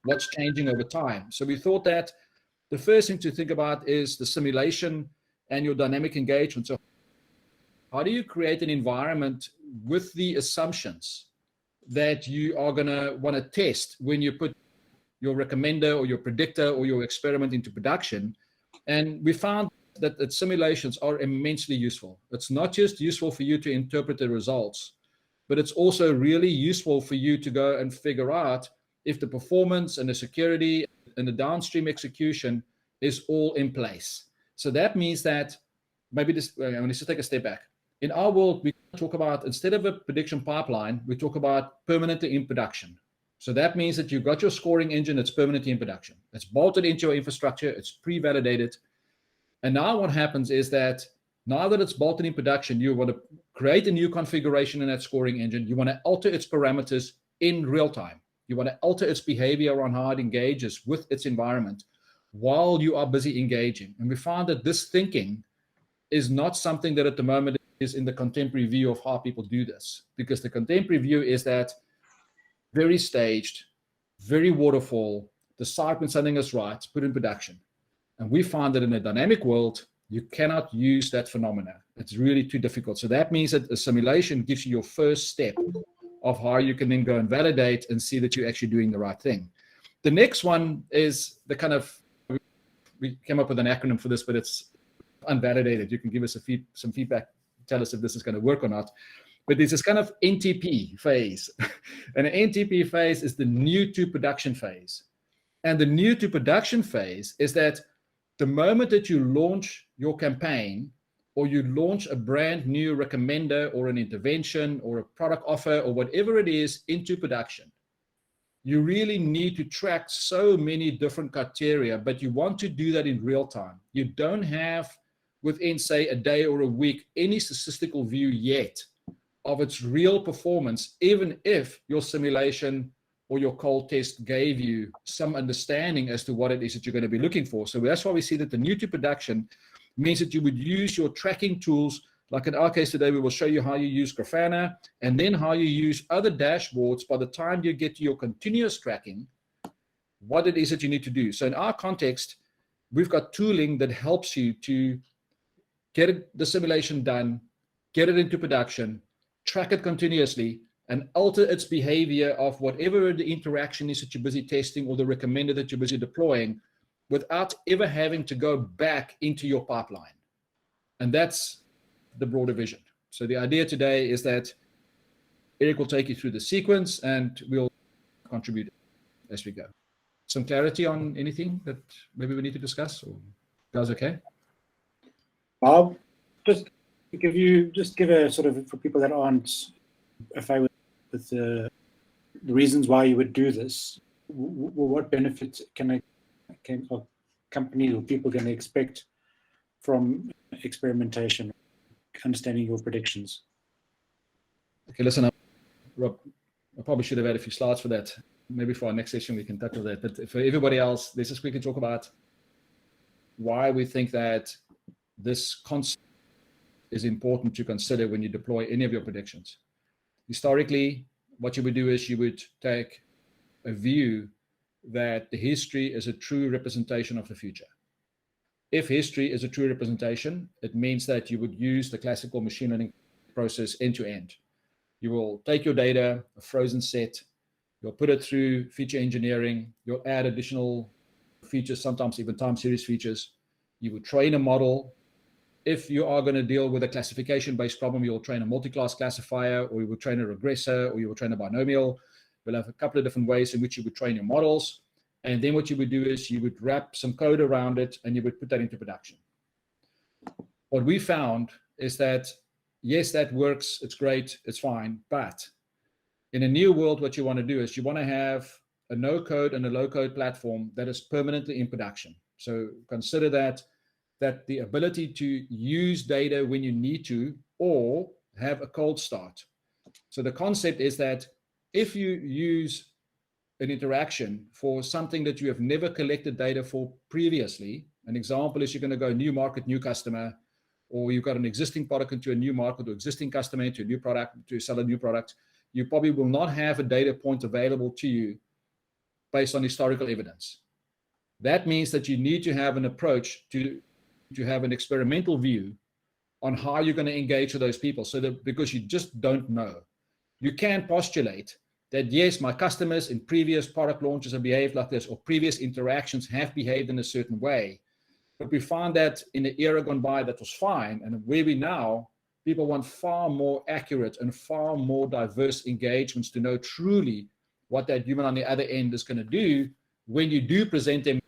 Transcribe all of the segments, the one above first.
what's changing over time. So we thought that the first thing to think about is the simulation and your dynamic engagement. So how do you create an environment with the assumptions that you are going to want to test when you put your recommender or your predictor or your experiment into production? And we found that simulations are immensely useful. It's not just useful for you to interpret the results, but it's also really useful for you to go and figure out if the performance and the security and the downstream execution is all in place. So that means that maybe this, I want to take a step back. In our world, we talk about, instead of a prediction pipeline, we talk about permanently in production. So that means that you've got your scoring engine that's permanently in production. It's bolted into your infrastructure. It's pre-validated. And now what happens is that now that it's bolted in production, you want to create a new configuration in that scoring engine. You want to alter its parameters in real time. You want to alter its behavior on how it engages with its environment while you are busy engaging. And we found that this thinking is not something that at the moment is in the contemporary view of how people do this, because the contemporary view is that very staged, very waterfall, decide when something is right, put in production. And we found that in a dynamic world, you cannot use that phenomena. It's really too difficult. So that means that a simulation gives you your first step of how you can then go and validate and see that you're actually doing the right thing. The next one is the kind of, we came up with an acronym for this, but it's unvalidated. You can give us some feedback, tell us if this is going to work or not. But there's this kind of NTP phase. And an NTP phase is the new to production phase. And the new to production phase is that the moment that you launch your campaign or you launch a brand new recommender or an intervention or a product offer or whatever it is into production, you really need to track so many different criteria, but you want to do that in real time. You don't have within, say, a day or a week, any statistical view yet of its real performance, even if your simulation or your cold test gave you some understanding as to what it is that you're going to be looking for. So that's why we see that the new to production means that you would use your tracking tools. Like in our case today, we will show you how you use Grafana and then how you use other dashboards by the time you get to your continuous tracking, what it is that you need to do. So in our context, we've got tooling that helps you to get the simulation done, get it into production, track it continuously, and alter its behavior of whatever the interaction is that you're busy testing or the recommender that you're busy deploying without ever having to go back into your pipeline. And that's the broader vision. So the idea today is that Eric will take you through the sequence and we'll contribute as we go. Some clarity on anything that maybe we need to discuss, or guys okay? I'll just give a sort of, for people that aren't familiar with the reasons why you would do this, what benefits can companies or people can expect from experimentation, understanding your predictions? Okay, listen, Rob, I probably should have had a few slides for that. Maybe for our next session we can tackle that. But for everybody else, let's just quickly talk about why we think that this concept is important to consider when you deploy any of your predictions. Historically, what you would do is you would take a view that the history is a true representation of the future. If history is a true representation, it means that you would use the classical machine learning process end to end. You will take your data, a frozen set, you'll put it through feature engineering, you'll add additional features, sometimes even time series features. You would train a model. If you are going to deal with a classification-based problem, you'll train a multi-class classifier, or you will train a regressor, or you will train a binomial. We'll have a couple of different ways in which you would train your models. And then what you would do is you would wrap some code around it and you would put that into production. What we found is that, yes, that works. It's great. It's fine. But in a new world, what you want to do is you want to have a no-code and a low-code platform that is permanently in production. So consider that the ability to use data when you need to, or have a cold start. So the concept is that if you use an interaction for something that you have never collected data for previously, an example is you're going to go new market, new customer, or you've got an existing product into a new market, or existing customer into a new product, to sell a new product, you probably will not have a data point available to you based on historical evidence. That means that you need to have an approach to have an experimental view on how you're going to engage with those people, so that, because you just don't know. You can postulate that, yes, my customers in previous product launches have behaved like this, or previous interactions have behaved in a certain way. But we found that in the era gone by, that was fine. And where we now, people want far more accurate and far more diverse engagements to know truly what that human on the other end is going to do when you do present them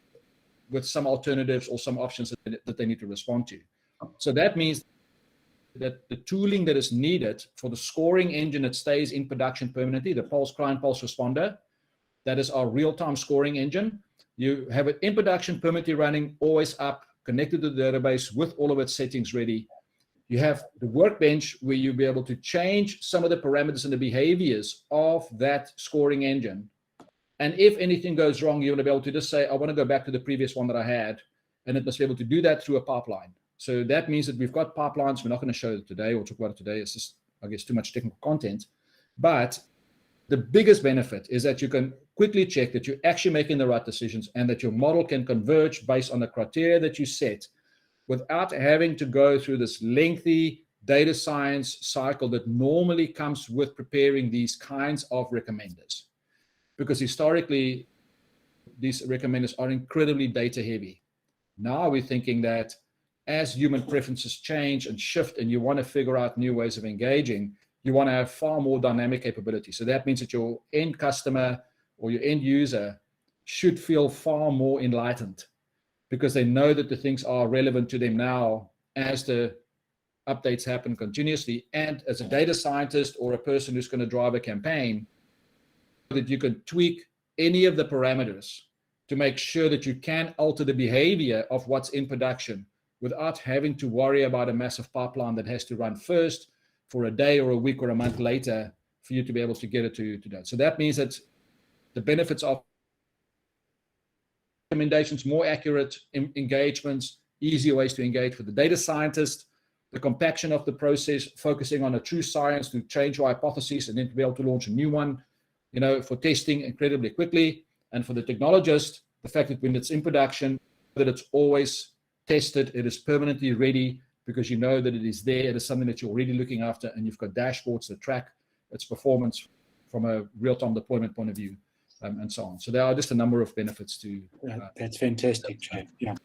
with some alternatives or some options that they need to respond to. So that means that the tooling that is needed for the scoring engine that stays in production permanently, the Pulse Client Pulse Responder, that is our real-time scoring engine. You have it in production permanently running, always up, connected to the database with all of its settings ready. You have the workbench where you'll be able to change some of the parameters and the behaviors of that scoring engine. And if anything goes wrong, you're going to be able to just say, I want to go back to the previous one that I had. And it must be able to do that through a pipeline. So that means that we've got pipelines. We're not going to show it today or talk about it today. It's just, I guess, too much technical content. But the biggest benefit is that you can quickly check that you're actually making the right decisions and that your model can converge based on the criteria that you set without having to go through this lengthy data science cycle that normally comes with preparing these kinds of recommenders. Because historically, these recommenders are incredibly data heavy. Now we're thinking that as human preferences change and shift and you want to figure out new ways of engaging, you want to have far more dynamic capability. So that means that your end customer or your end user should feel far more enlightened because they know that the things are relevant to them now as the updates happen continuously. And as a data scientist or a person who's going to drive a campaign, that you can tweak any of the parameters to make sure that you can alter the behavior of what's in production without having to worry about a massive pipeline that has to run first for a day or a week or a month later for you to be able to get it to that. So that means that the benefits of recommendations, more accurate engagements, easier ways to engage with the data scientist, the compaction of the process, focusing on a true science to change your hypotheses and then to be able to launch a new one, for testing incredibly quickly. And for the technologist, the fact that when it's in production, that it's always tested, it is permanently ready because you know that it is there, it is something that you're already looking after, and you've got dashboards that track its performance from a real-time deployment point of view, and so on. So there are just a number of benefits to... That's fantastic, Jay. Yeah,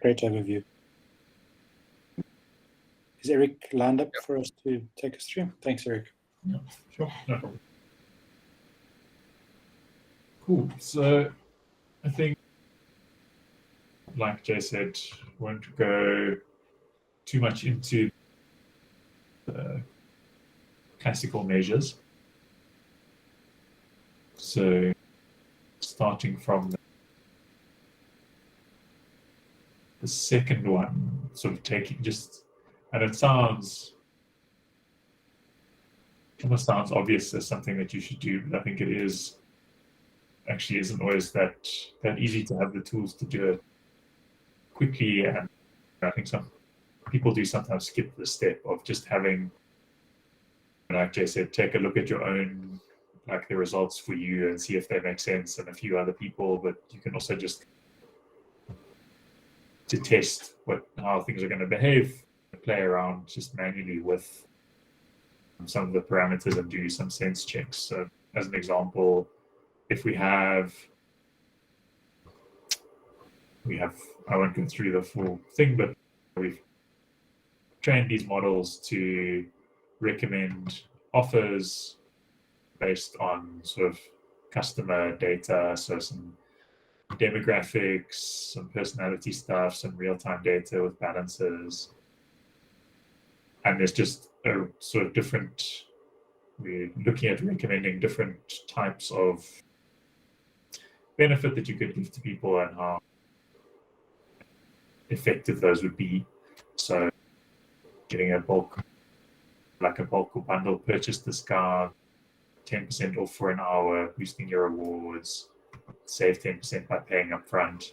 great overview. Is Eric lined up for us to take us through? Thanks, Eric. Yeah, sure, no problem. Cool. So I think, like Jay said, won't go too much into the classical measures. So starting from the second one, sort of taking just, and it almost sounds obvious as something that you should do, but I think it is actually isn't always that easy to have the tools to do it quickly. And I think some people do sometimes skip the step of just having, like Jay said, take a look at your own, like the results for you and see if they make sense, and a few other people. But you can also just to test how things are going to behave, play around just manually with some of the parameters and do some sense checks. So as an example, if we have, I won't go through the full thing, but we've trained these models to recommend offers based on sort of customer data, so some demographics, some personality stuff, some real-time data with balances. And there's just a sort of we're looking at recommending different types of benefit that you could give to people and how effective those would be. So getting a bulk or bundle purchase discount, 10% off for an hour, boosting your rewards, save 10% by paying up front.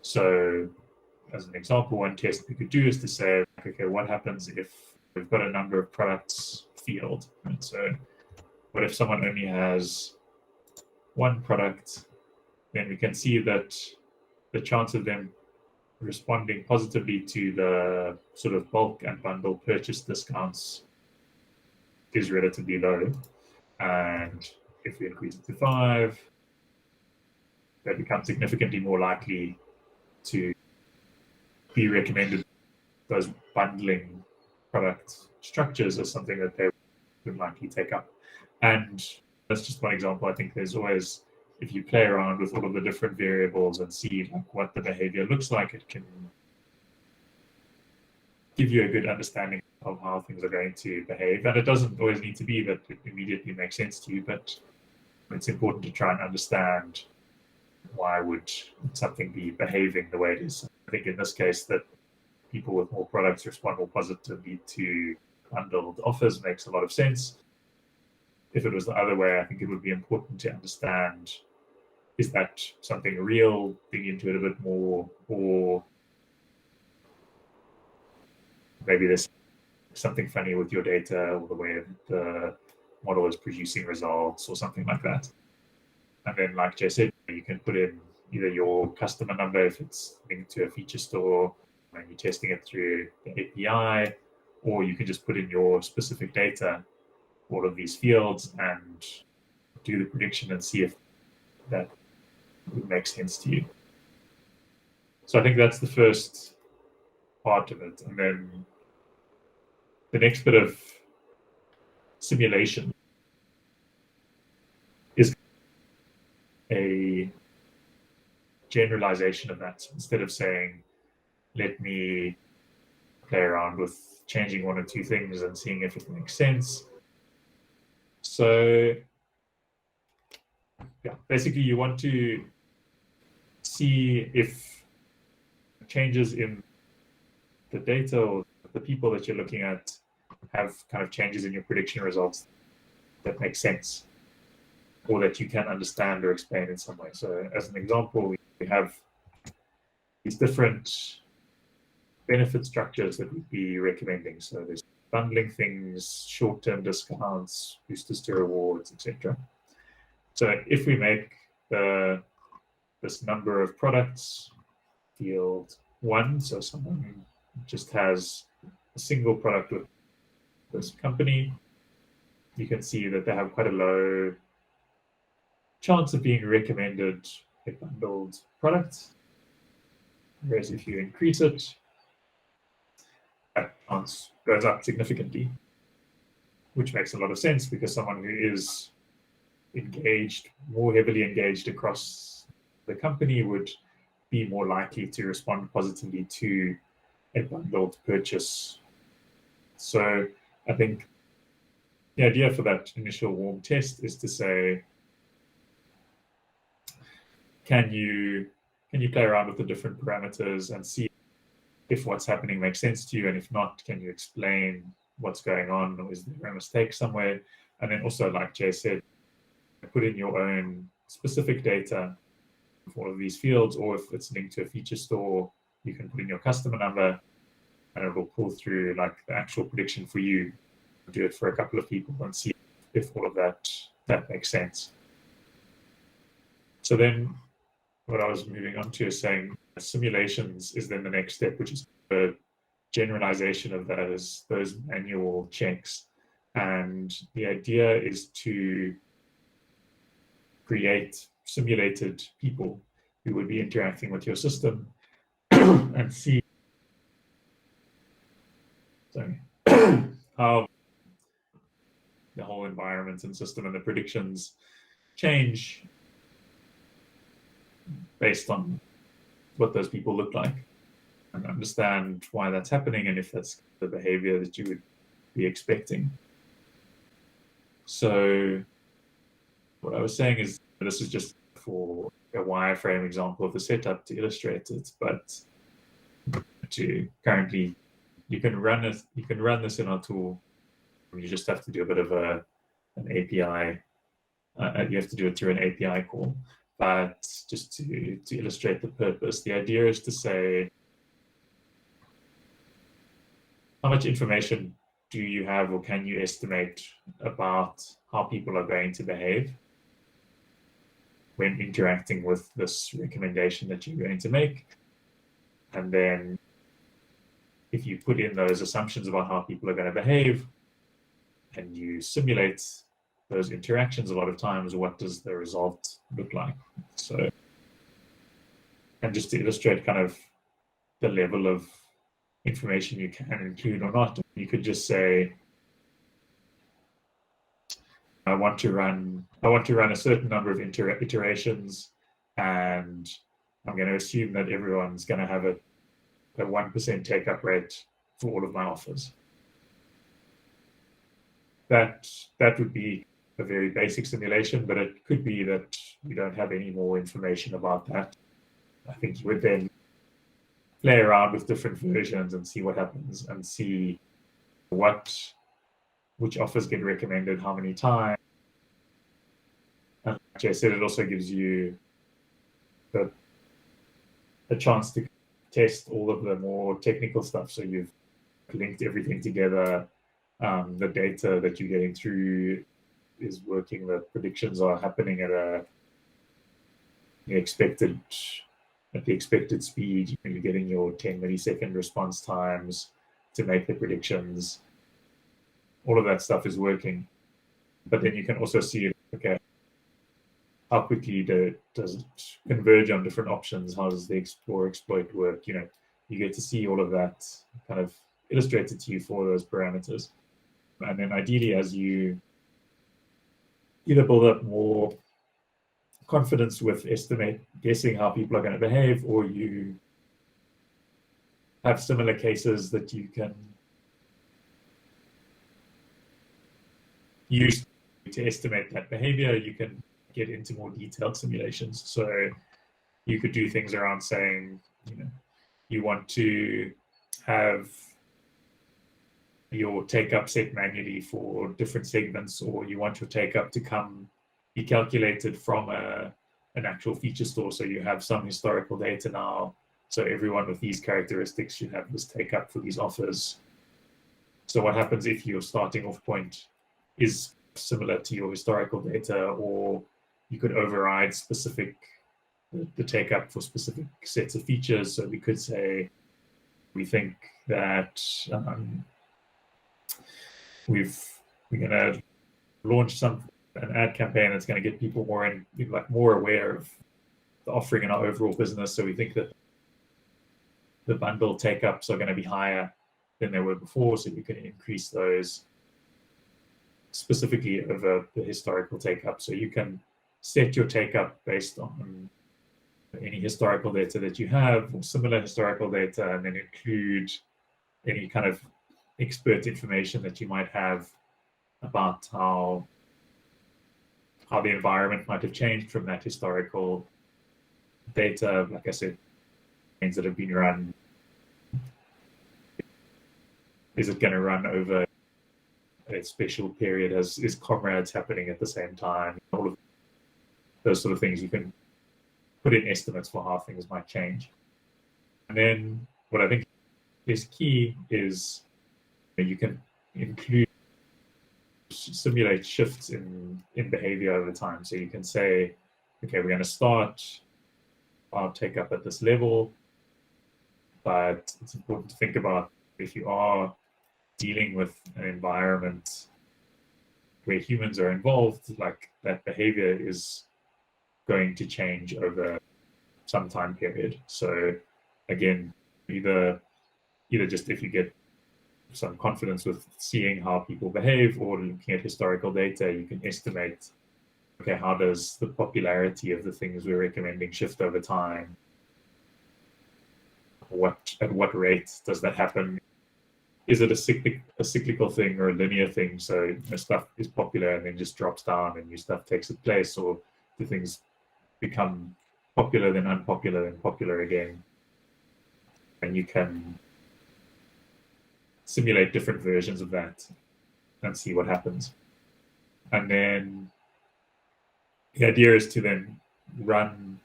So as an example, one test we could do is to say, okay, what happens if we've got a number of products field? And so what if someone only has one product, then we can see that the chance of them responding positively to the sort of bulk and bundle purchase discounts is relatively low. And if we increase it to 5, they become significantly more likely to be recommended. Those bundling product structures as something that they would likely take up. And that's just one example. I think there's always, if you play around with all of the different variables and see like what the behavior looks like, it can give you a good understanding of how things are going to behave. And it doesn't always need to be that it immediately makes sense to you, but it's important to try and understand why would something be behaving the way it is. I think in this case that people with more products respond more positively to bundled offers makes a lot of sense. If it was the other way, I think it would be important to understand, is that something real, dig into it a bit more, or maybe there's something funny with your data or the way the model is producing results or something like that. And then, like Jay said, you can put in either your customer number if it's linked to a feature store and you're testing it through the API, or you can just put in your specific data, all of these fields, and do the prediction and see if that would make sense to you. So I think that's the first part of it. And then the next bit of simulation is a generalization of that. So instead of saying, let me play around with changing one or two things and seeing if it makes sense. So yeah, basically you want to see if changes in the data or the people that you're looking at have kind of changes in your prediction results that make sense or that you can understand or explain in some way. So as an example, we have these different benefit structures that we'd be recommending. So there's bundling things, short-term discounts, boosters to rewards, etc. So if we make this number of products field 1, so someone just has a single product with this company, you can see that they have quite a low chance of being recommended a bundled product. Whereas if you increase it, that chance goes up significantly, which makes a lot of sense because someone who is engaged, more heavily engaged across the company would be more likely to respond positively to a bundled purchase. So I think the idea for that initial warm test is to say, can you play around with the different parameters and see if what's happening makes sense to you, and if not, can you explain what's going on, or is there a mistake somewhere? And then also, like Jay said, put in your own specific data for all of these fields, or if it's linked to a feature store, you can put in your customer number and it will pull through like the actual prediction for you. Do it for a couple of people and see if all of that makes sense. So then what I was moving on to is saying simulations is then the next step, which is the generalization of those manual checks. And the idea is to create simulated people who would be interacting with your system and see how the whole environment and system and the predictions change based on what those people look like, and understand why that's happening and if that's the behavior that you would be expecting. So what I was saying is, this is just for a wireframe example of the setup to illustrate it, but to currently you can run this in our tool. You just have to do a bit of an API. You have to do it through an API call. But just to illustrate the purpose, the idea is to say, how much information do you have or can you estimate about how people are going to behave? when interacting with this recommendation that you're going to make. And then if you put in those assumptions about how people are going to behave and you simulate those interactions, a lot of times, what does the result look like? So, and just to illustrate kind of the level of information you can include or not, you could just say, I want to run a certain number of iterations, and I'm going to assume that everyone's going to have a 1% take-up rate for all of my offers. That would be a very basic simulation, but it could be that we don't have any more information about that. I think you would then play around with different versions and see what happens, and see which offers get recommended how many times. And like I said, it also gives you a chance to test all of the more technical stuff. So you've linked everything together. The data that you're getting through is working. The predictions are happening at the expected speed. You're getting your 10 millisecond response times to make the predictions. All of that stuff is working. But then you can also see, okay, how quickly does it converge on different options? How does the explore exploit work? You get to see all of that kind of illustrated to you for those parameters. And then ideally, as you either build up more confidence with guessing how people are going to behave, or you have similar cases that you can use to estimate that behavior, you can get into more detailed simulations. So you could do things around saying, you want to have your take-up set manually for different segments, or you want your take-up to be calculated from an actual feature store. So you have some historical data now. So everyone with these characteristics should have this take-up for these offers. So what happens if your starting off point is similar to your historical data, or you could override the take-up for specific sets of features. So we could say, we think that we're going to launch an ad campaign that's going to get people more aware of the offering in our overall business. So we think that the bundle take-ups are going to be higher than they were before. So you can increase those specifically over the historical take-up. So you can set your take-up based on any historical data that you have, or similar historical data, and then include any kind of expert information that you might have about how the environment might have changed from that historical data. Like I said, things that have been run. Is it going to run over a special period? Is comrades happening at the same time? All of those sort of things, you can put in estimates for how things might change. And then what I think is key is you can simulate shifts in behavior over time. So you can say, okay, we're going to start our take up at this level, but it's important to think about if you are dealing with an environment where humans are involved, like that behavior is going to change over some time period. So again, either just if you get some confidence with seeing how people behave, or looking at historical data, you can estimate, okay, how does the popularity of the things we're recommending shift over time? At what rate does that happen? Is it a cyclical thing or a linear thing? So stuff is popular and then just drops down and new stuff takes its place, or do things become popular, then unpopular, then popular again? And you can simulate different versions of that and see what happens. And then the idea is to then run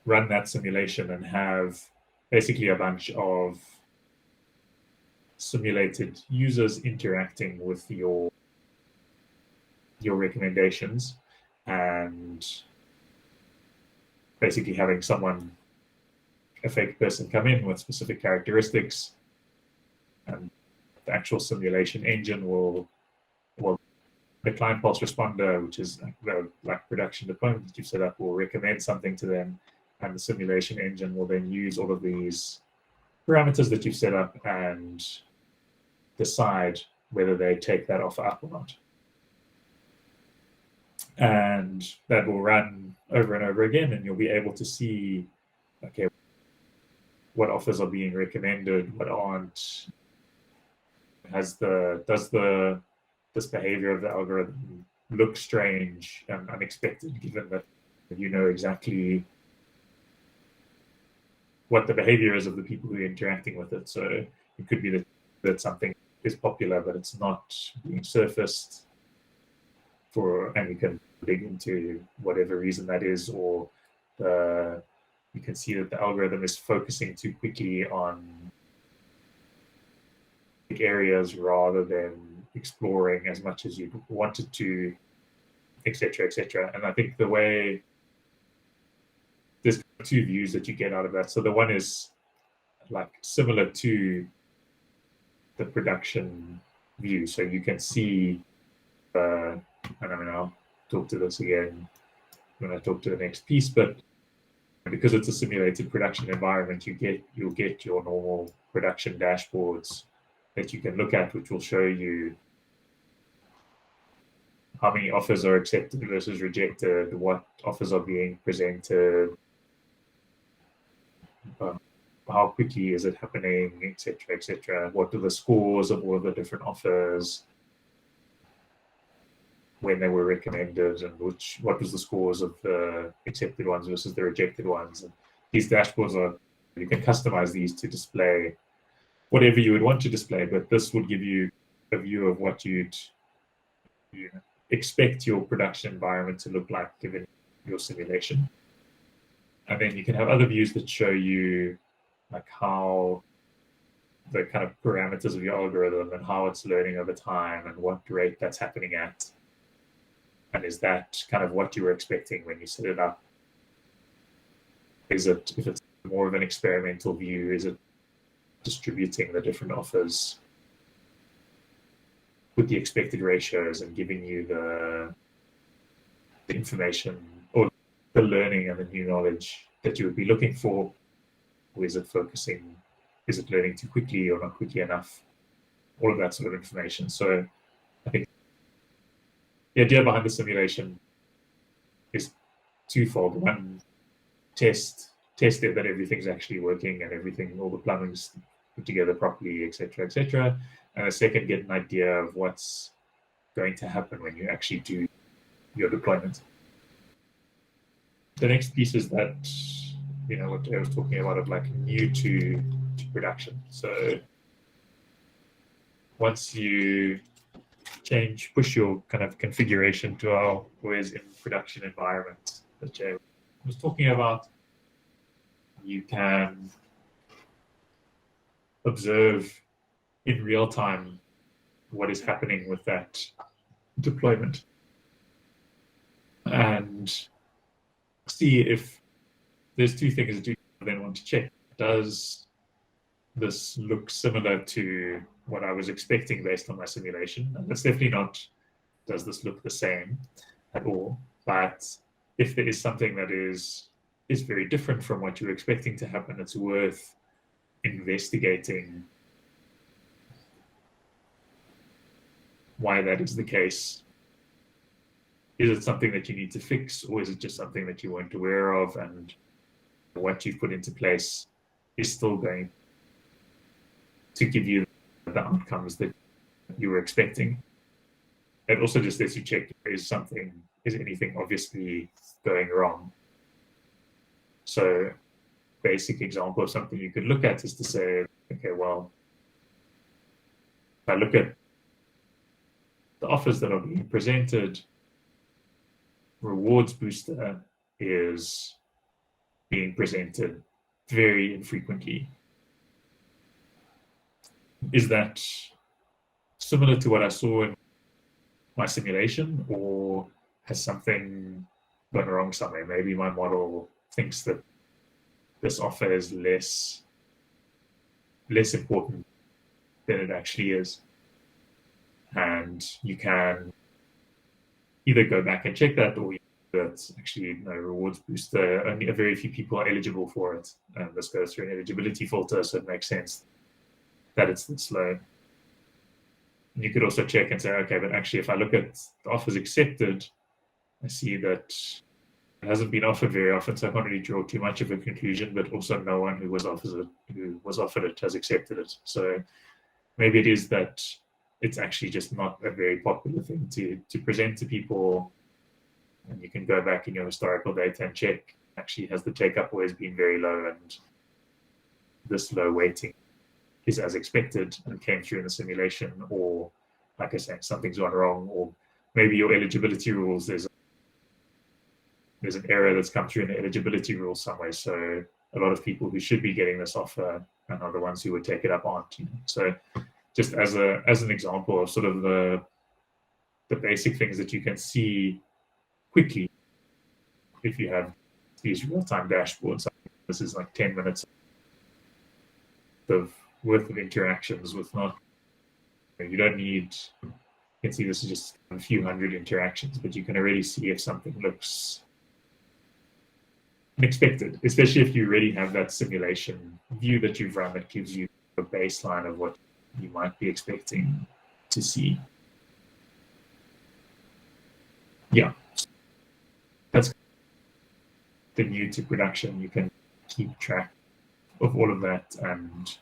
that simulation and have basically a bunch of simulated users interacting with your recommendations. and basically having a fake person come in with specific characteristics, and the actual simulation engine will the client pulse responder, which is the production deployment that you've set up, will recommend something to them, and the simulation engine will then use all of these parameters that you've set up and decide whether they take that offer up or not. And that will run over and over again, and you'll be able to see, okay, what offers are being recommended, what aren't. Does this behavior of the algorithm look strange and unexpected, given that you know exactly what the behavior is of the people who are interacting with it? So it could be that something is popular, but it's not being surfaced and you can dig into whatever reason that is, or you can see that the algorithm is focusing too quickly on areas rather than exploring as much as you wanted to, etc., etc. And I think there's two views that you get out of that. So the one is similar to the production view. So you can see, and I mean, I'll talk to this again when I talk to the next piece, but because it's a simulated production environment, you'll get your normal production dashboards that you can look at, which will show you how many offers are accepted versus rejected, what offers are being presented, how quickly is it happening, etc., etc. What are the scores of all the different offers, when they were recommended, and what was the scores of the accepted ones versus the rejected ones. And these dashboards you can customize these to display whatever you would want to display, but this would give you a view of what you'd expect your production environment to look like given your simulation. And then you can have other views that show you how the kind of parameters of your algorithm and how it's learning over time and what rate that's happening at. And is that kind of what you were expecting when you set it up? If it's more of an experimental view, is it distributing the different offers with the expected ratios and giving you the information or the learning and the new knowledge that you would be looking for? Or is it learning too quickly or not quickly enough? All of that sort of information. So I think the idea behind the simulation is twofold. One, test it that everything's actually working and all the plumbing's put together properly, etc., etc. And the second, get an idea of what's going to happen when you actually do your deployment. The next piece is that, what I was talking about of new to production. So once you push your kind of configuration to always in production environment that Jay was talking about, you can observe in real time what is happening with that deployment and see if there's two things that you then want to check. Does this look similar to what I was expecting based on my simulation? And it's definitely not, does this look the same at all? But if there is something that is very different from what you're expecting to happen, it's worth investigating why that is the case. Is it something that you need to fix, or is it just something that you weren't aware of and what you've put into place is still going to give you the outcomes that you were expecting? It also just lets you check, is anything obviously going wrong? So basic example of something you could look at is to say, okay, well, if I look at the offers that are being presented, rewards booster is being presented very infrequently. Is that similar to what I saw in my simulation, or has something gone wrong somewhere? Maybe my model thinks that this offer is less important than it actually is. And you can either go back and check that, or that's actually no rewards booster. Only a very few people are eligible for it. And this goes through an eligibility filter, so it makes sense that it's this low. And you could also check and say, okay, but actually, if I look at the offers accepted, I see that it hasn't been offered very often, so I can't really draw too much of a conclusion. But also, no one who was offered it has accepted it. So maybe it is that it's actually just not a very popular thing to present to people. And you can go back in your historical data and check, actually, has the take-up always been very low, and this low weighting is as expected and came through in the simulation, or like I said, something's gone wrong, or maybe your eligibility rules, there's an error that's come through in the eligibility rules somewhere. So a lot of people who should be getting this offer and are the ones who would take it up aren't. So just as an example of sort of the basic things that you can see quickly if you have these real-time dashboards. This is like 10 minutes worth of interactions with not, you don't need, you can see this is just a few hundred interactions, but you can already see if something looks unexpected, especially if you already have that simulation view that you've run that gives you a baseline of what you might be expecting to see. Yeah, that's the new to production. You can keep track of all of that and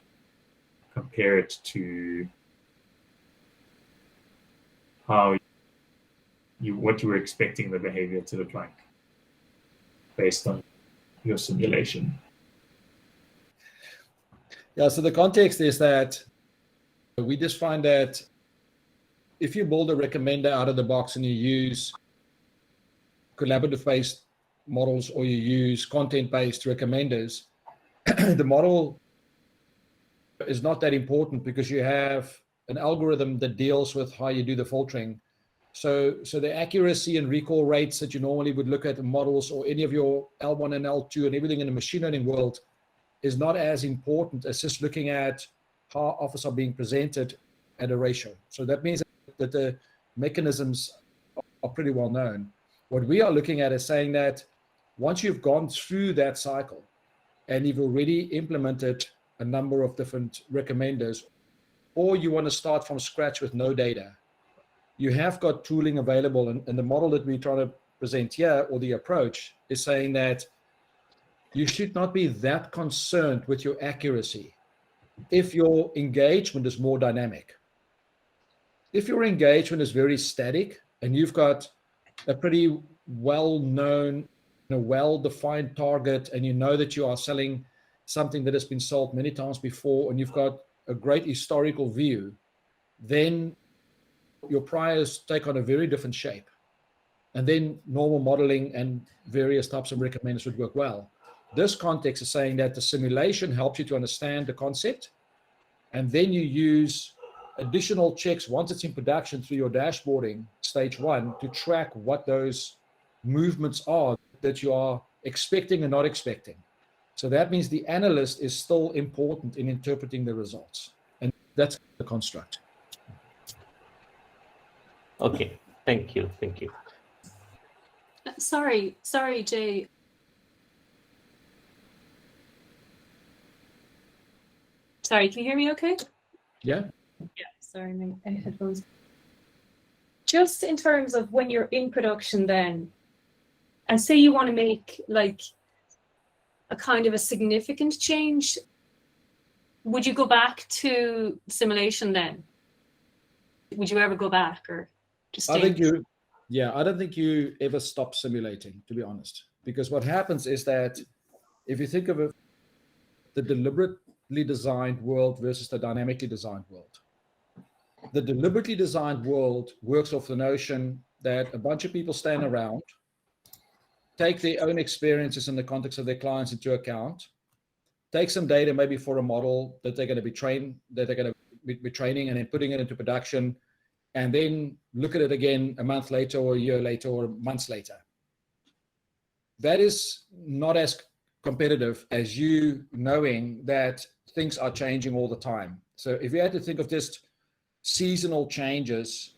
compare it to how what you were expecting the behavior to look like based on your simulation. Yeah, so the context is that we just find that if you build a recommender out of the box and you use collaborative-based models or you use content-based recommenders, the model is not that important because you have an algorithm that deals with how you do the filtering. So the accuracy and recall rates that you normally would look at in models or any of your L1 and L2 and everything in the machine learning world is not as important as just looking at how offers are being presented at a ratio. So that means that the mechanisms are pretty well known. What we are looking at is saying that once you've gone through that cycle and you've already implemented a number of different recommenders, or you want to start from scratch with no data, you have got tooling available. And the model that we're trying to present here, or the approach, is saying that you should not be that concerned with your accuracy if your engagement is more dynamic. If your engagement is very static and you've got a pretty well-known, well-defined target, and you know that you are selling something that has been sold many times before, and you've got a great historical view, then your priors take on a very different shape. And then normal modeling and various types of recommenders would work well. This context is saying that the simulation helps you to understand the concept, and then you use additional checks once it's in production through your dashboarding, stage one, to track what those movements are that you are expecting and not expecting. So that means the analyst is still important in interpreting the results. And that's the construct. Okay, thank you. Sorry, Jay. Sorry, can you hear me okay? Yeah. Yeah, sorry, my headphones. Just in terms of when you're in production then, and say you want to make like a kind of a significant change, would you go back to simulation then? Would you ever go back, or just I don't think you ever stop simulating, to be honest, because what happens is that if you think of it, the deliberately designed world versus the dynamically designed world. The deliberately designed world works off the notion that a bunch of people stand around, take their own experiences in the context of their clients into account, take some data maybe for a model that they're going to be training, and then putting it into production, and then look at it again a month later or a year later or months later. That is not as competitive as you knowing that things are changing all the time. So if you had to think of just seasonal changes,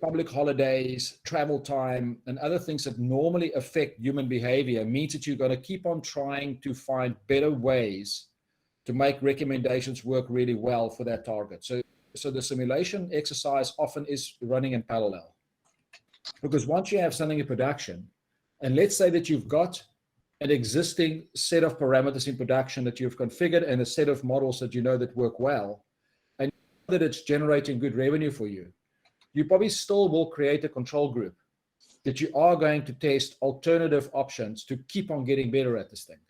public holidays, travel time, and other things that normally affect human behavior, means that you're going to keep on trying to find better ways to make recommendations work really well for that target. So the simulation exercise often is running in parallel. Because once you have something in production, and let's say that you've got an existing set of parameters in production that you've configured and a set of models that you know that work well, and you know that it's generating good revenue for you, you probably still will create a control group that you are going to test alternative options to keep on getting better at this thing.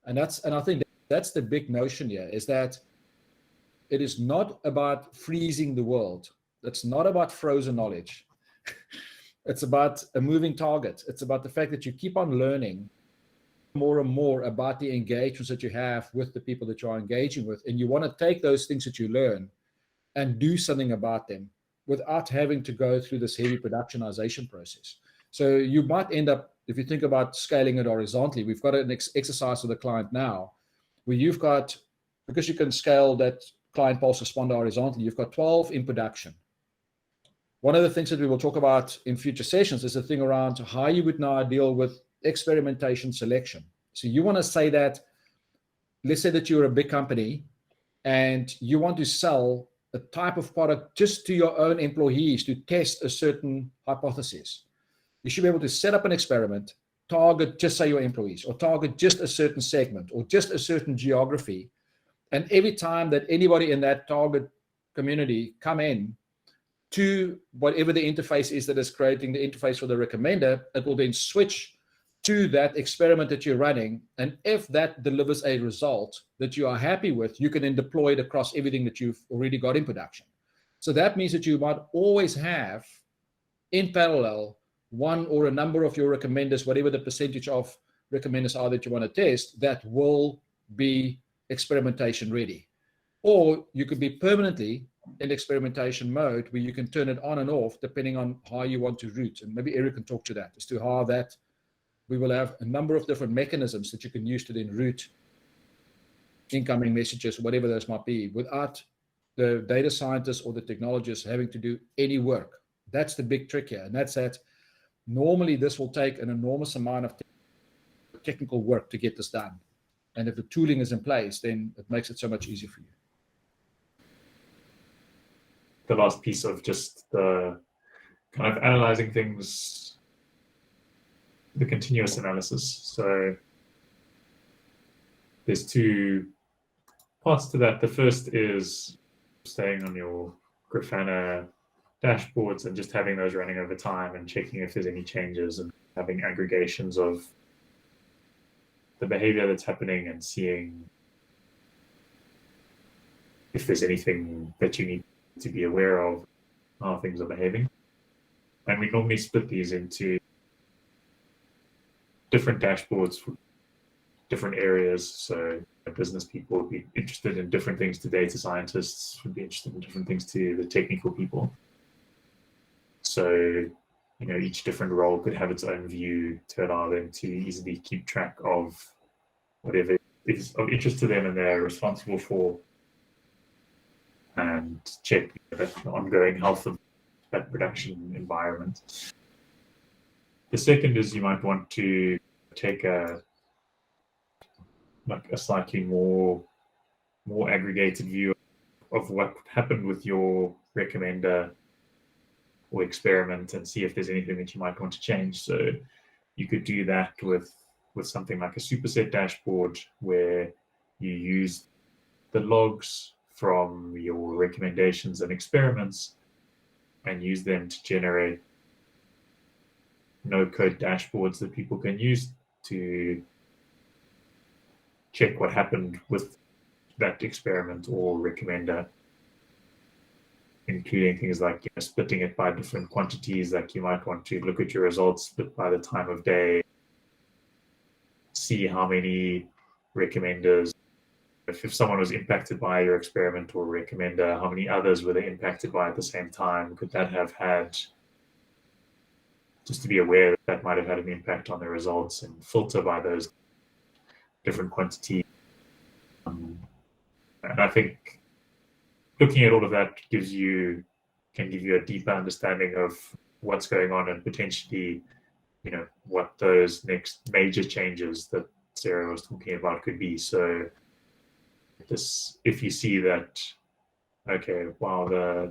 And I think that's the big notion here, is that it is not about freezing the world. It's not about frozen knowledge. It's about a moving target. It's about the fact that you keep on learning more and more about the engagements that you have with the people that you are engaging with. And you want to take those things that you learn and do something about them without having to go through this heavy productionization process. So you might end up, if you think about scaling it horizontally, we've got an exercise with a client now where you've got, because you can scale that client pulse responder horizontally, you've got 12 in production. One of the things that we will talk about in future sessions is the thing around how you would now deal with experimentation selection. So you want to say that, let's say that you're a big company and you want to sell a type of product just to your own employees to test a certain hypothesis. You should be able to set up an experiment, target just say your employees, or target just a certain segment or just a certain geography. And every time that anybody in that target community come in to whatever the interface is that is creating the interface for the recommender, it will then switch to that experiment that you're running. And if that delivers a result that you are happy with, you can then deploy it across everything that you've already got in production. So that means that you might always have in parallel one or a number of your recommenders, whatever the percentage of recommenders are that you want to test, that will be experimentation ready. Or you could be permanently in experimentation mode where you can turn it on and off depending on how you want to route. And maybe Eric can talk to that as to how that we will have a number of different mechanisms that you can use to then route incoming messages, whatever those might be, without the data scientists or the technologists having to do any work. That's the big trick here. And that's that normally this will take an enormous amount of technical work to get this done. And if the tooling is in place, then it makes it so much easier for you. The last piece of just the kind of analyzing things, the continuous analysis. So there's two parts to that. The first is staying on your Grafana dashboards and just having those running over time and checking if there's any changes and having aggregations of the behavior that's happening and seeing if there's anything that you need to be aware of how things are behaving. And we normally split these into different dashboards for different areas. So business people would be interested in different things to data scientists, would be interested in different things to the technical people. So, you know, each different role could have its own view to allow them to easily keep track of whatever is of interest to them and they're responsible for, and check the ongoing health of that production environment. The second is you might want to take a slightly more aggregated view of what happened with your recommender or experiment and see if there's anything that you might want to change. So you could do that with something like a Superset dashboard where you use the logs from your recommendations and experiments and use them to generate no-code dashboards that people can use to check what happened with that experiment or recommender, including things like, you know, splitting it by different quantities. Like you might want to look at your results split by the time of day, see how many recommenders if someone was impacted by your experiment or recommender, how many others were they impacted by at the same time? Could that have had, just to be aware that that might have had an impact on the results and filter by those different quantities. And I think looking at all of that can give you a deeper understanding of what's going on and potentially, what those next major changes that Sarah was talking about could be. So if you see that, okay, wow,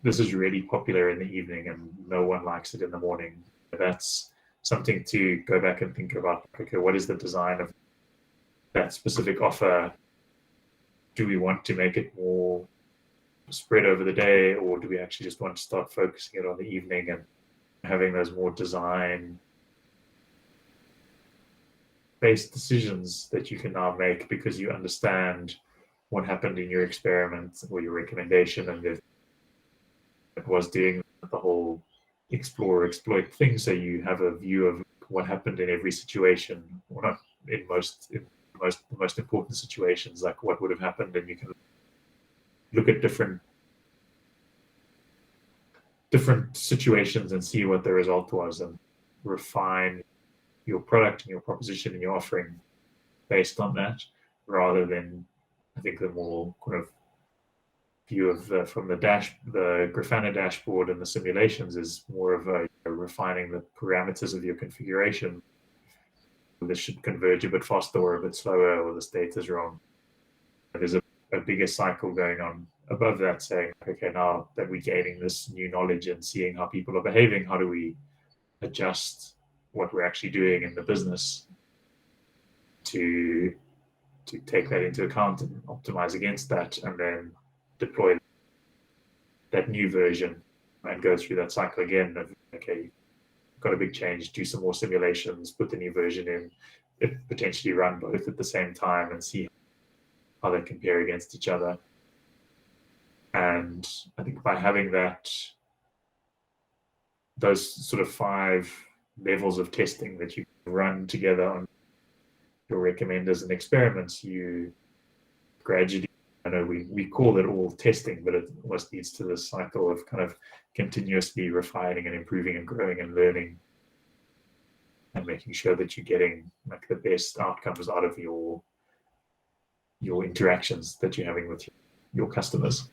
this is really popular in the evening and no one likes it in the morning, that's something to go back and think about. Okay, what is the design of that specific offer? Do we want to make it more spread over the day, or do we actually just want to start focusing it on the evening and having those more design based decisions that you can now make because you understand what happened in your experiment or your recommendation, and it was doing the whole explore exploit thing, so you have a view of what happened in every situation, or not in the most important situations, like what would have happened, and you can look at different situations and see what the result was and refine your product and your proposition and your offering based on that, rather than, I think, the more kind of view of from the Grafana dashboard and the simulations is more of a refining the parameters of your configuration. This should converge a bit faster or a bit slower, or the state is wrong. There's a bigger cycle going on above that, saying, okay, now that we're gaining this new knowledge and seeing how people are behaving, how do we adjust what we're actually doing in the business to take that into account and optimize against that, and then deploy that new version and go through that cycle again of, okay, got a big change, do some more simulations, put the new version in, it potentially run both at the same time and see how they compare against each other. And I think by having those sort of 5 levels of testing that you run together on your recommenders and experiments, you gradually, I know we call it all testing, but it almost leads to this cycle of kind of continuously refining and improving and growing and learning and making sure that you're getting like the best outcomes out of your interactions that you're having with your customers.